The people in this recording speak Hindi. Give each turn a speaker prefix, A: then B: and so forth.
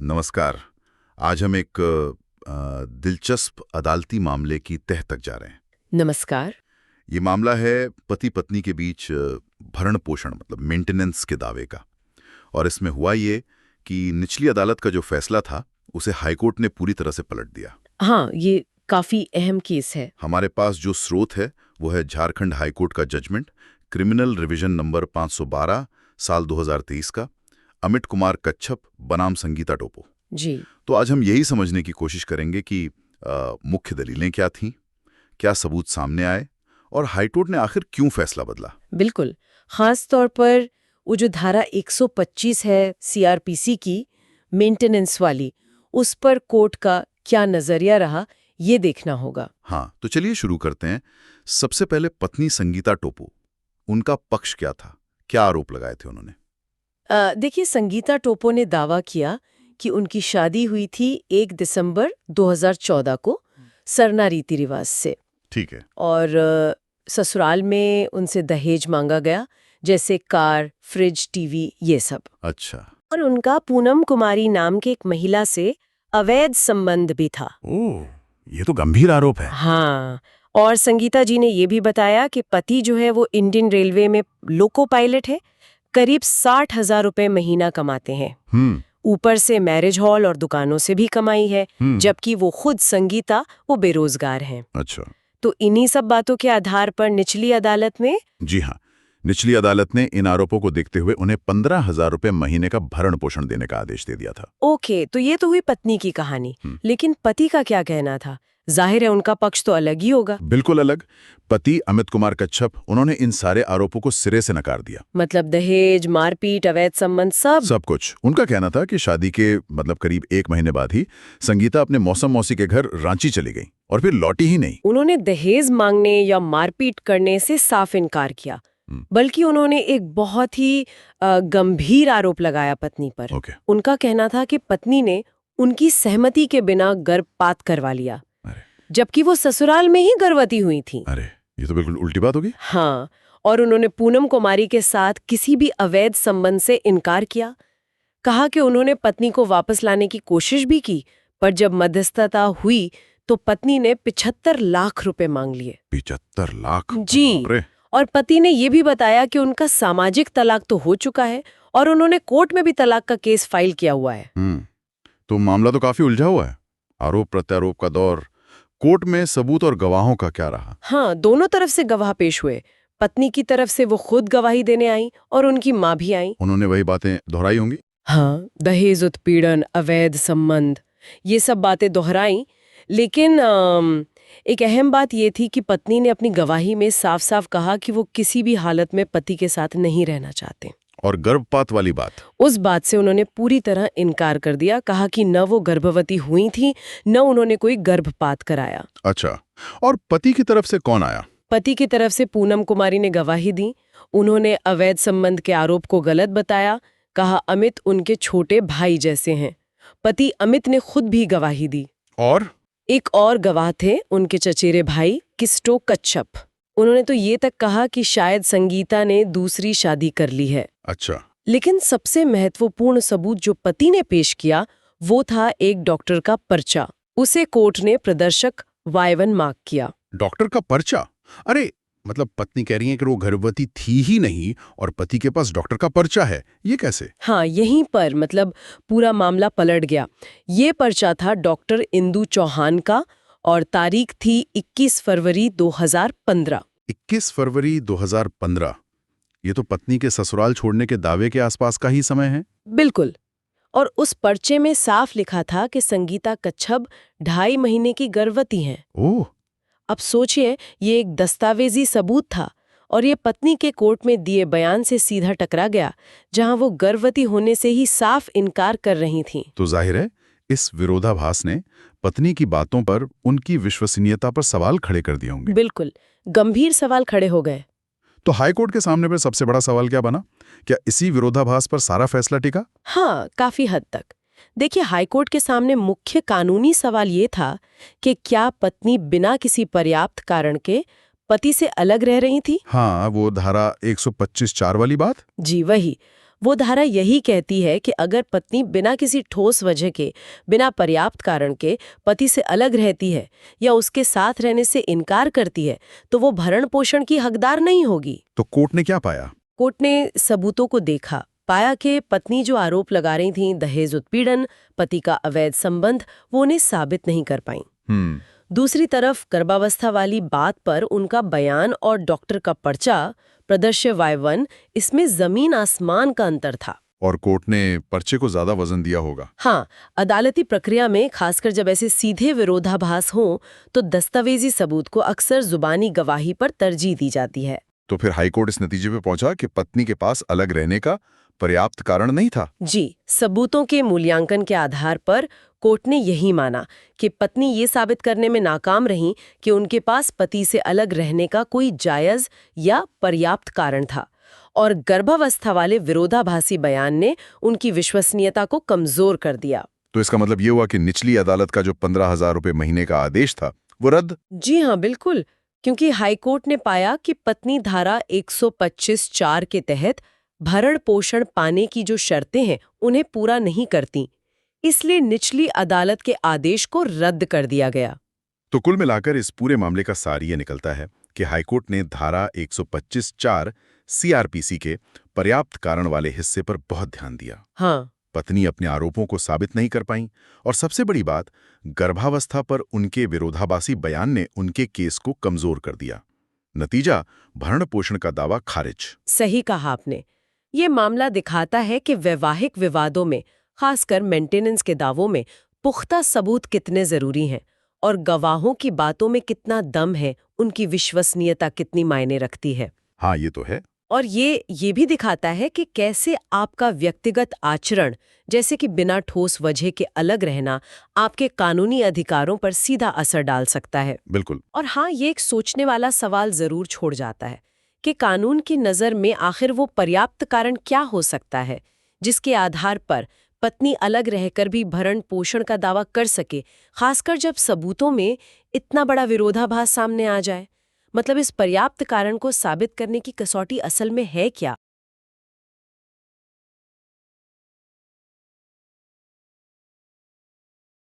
A: नमस्कार। आज हम एक दिलचस्प अदालती मामले की तह तक जा रहे हैं।
B: नमस्कार।
A: ये मामला है पति पत्नी के बीच भरण पोषण मतलब मेंटेनेंस के दावे का। और इसमें हुआ ये कि निचली अदालत का जो फैसला था उसे हाईकोर्ट ने पूरी तरह से पलट दिया।
B: हाँ, ये काफी अहम केस है।
A: हमारे पास जो स्रोत है वो है झारखंड हाईकोर्ट का जजमेंट, क्रिमिनल रिवीजन नंबर 512 साल 2023 का, अमित कुमार कच्छप बनाम संगीता टोपो।
B: जी।
A: तो आज हम यही समझने की कोशिश करेंगे कि मुख्य दलीलें क्या थीं, क्या सबूत सामने आए और हाईकोर्ट ने आखिर क्यों फैसला बदला।
B: बिल्कुल। खास तौर पर वो जो धारा 125 है सीआरपीसी की, मेंटेनेंस वाली, उस पर कोर्ट का क्या नजरिया रहा, ये देखना होगा।
A: हाँ, तो चलिए शुरू करते हैं। सबसे पहले पत्नी संगीता टोपो, उनका पक्ष क्या था, क्या आरोप लगाए थे उन्होंने।
B: देखिए, संगीता टोपो ने दावा किया कि उनकी शादी हुई थी 1 दिसंबर 2014 को सरना रीति रिवाज से।
A: ठीक है।
B: और ससुराल में उनसे दहेज मांगा गया, जैसे कार, फ्रिज, टीवी, ये सब।
A: अच्छा।
B: और उनका पूनम कुमारी नाम के एक महिला से अवैध संबंध भी था।
A: ओह, ये तो गंभीर आरोप है।
B: हाँ, और संगीता जी ने ये भी बताया कि पति जो है वो इंडियन रेलवे में लोको पायलट है, करीब 60,000 रुपए महीना कमाते हैं। ऊपर से मैरिज हॉल और दुकानों से भी कमाई है, जबकि वो खुद संगीता वो बेरोजगार हैं।
A: अच्छा।
B: तो इन्हीं सब बातों के आधार पर निचली अदालत ने,
A: जी हाँ, निचली अदालत ने इन आरोपों को देखते हुए उन्हें 15,000 रुपए महीने का भरण पोषण देने का आदेश दे दिया था।
B: ओके, तो ये तो हुई पत्नी की कहानी। लेकिन पति का क्या कहना था? जाहिर है उनका पक्ष तो अलग ही होगा।
A: बिल्कुल अलग। पति अमित कुमार कच्छप, उन्होंने इन सारे आरोपों को सिरे से नकार दिया।
B: मतलब दहेज, मारपीट, अवैध संबंध, सब
A: कुछ। उनका कहना था कि शादी के करीब 1 महीने बाद ही संगीता अपने मौसम मौसी के घर रांची चली गई और फिर लौटी ही नहीं।
B: उन्होंने दहेज मांगने या मारपीट करने से साफ इनकार किया, बल्कि उन्होंने एक बहुत ही गंभीर आरोप लगाया पत्नी पर। उनका कहना था कि पत्नी ने उनकी सहमति के बिना गर्भपात करवा लिया, जबकि वो ससुराल में ही गर्भवती हुई थी।
A: अरे, ये तो बिल्कुल उल्टी बात होगी।
B: हाँ, और उन्होंने पूनम कुमारी के साथ किसी भी अवैध संबंध से इनकार किया। कहा कि उन्होंने पत्नी को वापस लाने की कोशिश भी की, पर जब मध्यस्थता हुई तो पत्नी ने 75 लाख रुपए मांग लिए।
A: 75 लाख?
B: जी। और पति ने ये भी बताया कि उनका सामाजिक तलाक तो हो चुका है और उन्होंने कोर्ट में भी तलाक का केस फाइल किया हुआ है।
A: तो मामला तो काफी उलझा हुआ है। आरोप प्रत्यारोप का दौर। कोर्ट में सबूत और गवाहों का क्या रहा?
B: हाँ, दोनों तरफ से गवाह पेश हुए। पत्नी की तरफ से वो खुद गवाही देने आई और उनकी माँ भी आई।
A: उन्होंने वही बातें दोहराई होंगी।
B: हाँ, दहेज उत्पीड़न, अवैध संबंध, ये सब बातें दोहराई। लेकिन एक अहम बात ये थी कि पत्नी ने अपनी गवाही में साफ साफ कहा कि वो किसी भी हालत में पति के साथ नहीं रहना चाहते।
A: और गर्भपात वाली बात?
B: उस बात से उन्होंने पूरी तरह इनकार कर दिया। कहा कि न वो गर्भवती हुई थी, न उन्होंने कोई गर्भपात कराया।
A: अच्छा, और पति की तरफ से कौन आया?
B: पति की तरफ से पूनम कुमारी ने गवाही दी। उन्होंने अवैध संबंध के आरोप को गलत बताया। कहा अमित उनके छोटे भाई जैसे हैं। पति अमित ने खुद भी गवाही दी।
A: और
B: एक और गवाह थे उनके चचेरे भाई किस्टो कच्छप। उन्होंने तो ये तक कहा कि शायद संगीता ने दूसरी शादी कर ली है।
A: अच्छा।
B: लेकिन सबसे महत्वपूर्ण सबूत जो पति ने पेश किया वो था एक डॉक्टर का पर्चा। उसे कोर्ट ने प्रदर्शक Y1 मार्क किया।
A: डॉक्टर का पर्चा? अरे, मतलब पत्नी कह रही है कि वो गर्भवती थी ही नहीं और पति के पास डॉक्टर का पर्चा है, ये कैसे?
B: हाँ, यहीं पर मतलब पूरा मामला पलट गया। ये पर्चा था डॉक्टर इंदु चौहान का और तारीख थी 21 फरवरी 2015।
A: 21 फरवरी 2015। ये तो पत्नी के ससुराल छोड़ने के दावे के आसपास का ही समय है।
B: बिल्कुल। और उस पर्चे में साफ लिखा था कि संगीता कच्छप 2.5 महीने की गर्भवती हैं।
A: ओह।
B: अब सोचिए, ये एक दस्तावेजी सबूत था और ये पत्नी के कोर्ट में दिए बयान से सीधा टकरा गया, जहां वो गर्भवती होने से ही साफ इनकार कर रही थीं।
A: तो जाहिर है इस विरोधाभास ने पत्नी की बातों पर उनकी विश्वसनीयता पर सवाल खड़े कर दिए होंगे।
B: बिल्कुल, गंभीर सवाल खड़े हो गए।
A: तो हाईकोर्ट के सामने पर सबसे बड़ा सवाल क्या बना? क्या इसी विरोधाभास पर सारा फैसला टिका?
B: हाँ, काफी हद तक। देखिए, हाईकोर्ट के सामने मुख्य कानूनी सवाल ये था कि क्या पत्नी बिना किसी पर्याप्त कारण के पति से अलग रह रही थी?
A: हाँ, वो धारा 125(4) वाली बात।
B: जी वही। वो धारा यही कहती है कि अगर पत्नी बिना किसी ठोस वजह के, बिना पर्याप्त कारण के पति से अलग रहती है या उसके साथ रहने से इनकार करती है तो वो भरण पोषण की हकदार नहीं होगी।
A: तो कोर्ट ने क्या पाया?
B: कोर्ट ने सबूतों को देखा, पाया कि पत्नी जो आरोप लगा रही थी, दहेज उत्पीड़न, पति का अवैध संबंध, वो उन्हें साबित नहीं कर पाई। दूसरी तरफ गर्भावस्था वाली बात पर उनका बयान और डॉक्टर का पर्चा, प्रदर्श्य Y1, इसमें जमीन आसमान का अंतर था।
A: और कोर्ट ने पर्चे को ज्यादा वजन दिया होगा।
B: हाँ, अदालती प्रक्रिया में खासकर जब ऐसे सीधे विरोधाभास हों तो दस्तावेजी सबूत को अक्सर जुबानी गवाही पर तरजीह दी जाती है।
A: तो फिर हाईकोर्ट इस नतीजे पे पहुंचा कि पत्नी के पास अलग रहने का पर्याप्त कारण नहीं था।
B: जी, सबूतों के मूल्यांकन के आधार पर कोर्ट ने यही माना कि पत्नी ये साबित करने में नाकाम रही कि उनके पास पति से अलग रहने का कोई जायज या पर्याप्त कारण था, और गर्भावस्था वाले विरोधाभासी बयान ने उनकी विश्वसनीयता को कमजोर कर दिया।
A: तो इसका मतलब ये हुआ कि निचली अदालत का जो 15,000 रुपए महीने का आदेश था वो रद्द।
B: जी हाँ, बिल्कुल, क्योंकि हाईकोर्ट ने पाया कि पत्नी धारा 125(4) के तहत भरण पोषण पाने की जो शर्तें हैं उन्हें पूरा नहीं करती, इसलिए निचली अदालत के आदेश को रद्द कर दिया गया।
A: तो कुल मिलाकर इस पूरे मामले का सार ये निकलता है कि हाईकोर्ट ने धारा 125(4) CRPC के पर्याप्त कारण वाले हिस्से पर बहुत ध्यान दिया।
B: हाँ,
A: पत्नी अपने आरोपों को साबित नहीं कर पाई, और सबसे बड़ी बात, गर्भावस्था पर उनके विरोधाभासी बयान ने उनके केस को कमजोर कर दिया। नतीजा, भरण पोषण का दावा खारिज।
B: सही कहा आपने। ये मामला दिखाता है कि वैवाहिक विवादों में, खासकर मेंटेनेंस के दावों में, पुख्ता सबूत कितने जरूरी हैं और गवाहों की बातों में कितना दम है, उनकी विश्वसनीयता कितनी मायने रखती है।
A: हाँ, ये तो है।
B: और ये भी दिखाता है कि कैसे आपका व्यक्तिगत आचरण, जैसे कि बिना ठोस वजह के अलग रहना, आपके कानूनी अधिकारों पर सीधा असर डाल सकता है।
A: बिल्कुल।
B: और हाँ, ये एक सोचने वाला सवाल जरूर छोड़ जाता है कि कानून की नज़र में आखिर वो पर्याप्त कारण क्या हो सकता है जिसके आधार पर पत्नी अलग रहकर भी भरण पोषण का दावा कर सके, खासकर जब सबूतों में इतना बड़ा विरोधाभास सामने आ जाए। मतलब इस पर्याप्त कारण को साबित करने की कसौटी असल में है क्या?